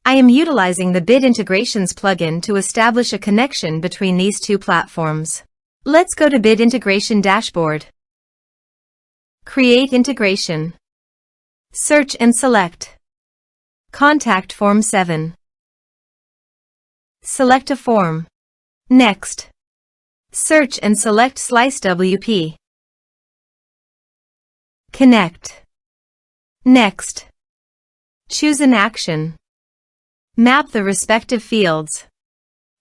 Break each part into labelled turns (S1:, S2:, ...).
S1: I am utilizing the Bid Integrations plugin to establish a connection between these two platforms. Let's go to Bid Integration Dashboard. Create Integration. Search and select Contact Form 7. Select a form. Next. Search and select SliceWP. Connect. Next. Choose an action. Map the respective fields.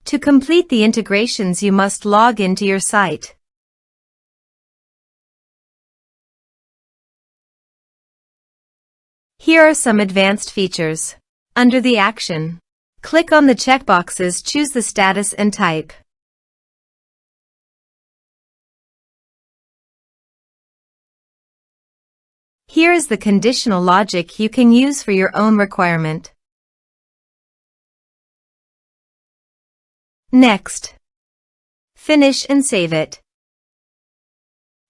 S1: To complete the integrations, you must log into your site. Here are some advanced features. Under the action, click on the checkboxes, choose the status and type. Here is the conditional logic you can use for your own requirement. Next. Finish and save it.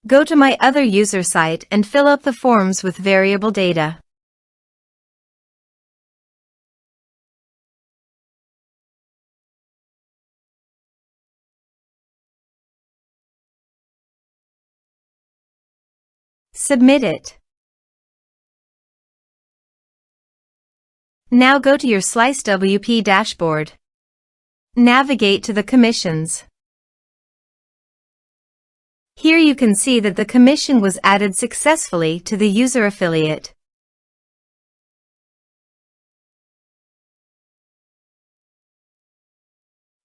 S1: Go to my other user site and fill up the forms with variable data. Submit it. Now go to your SliceWP dashboard. Navigate to the commissions. Here you can see that the commission was added successfully to the user affiliate.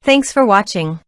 S1: Thanks for watching.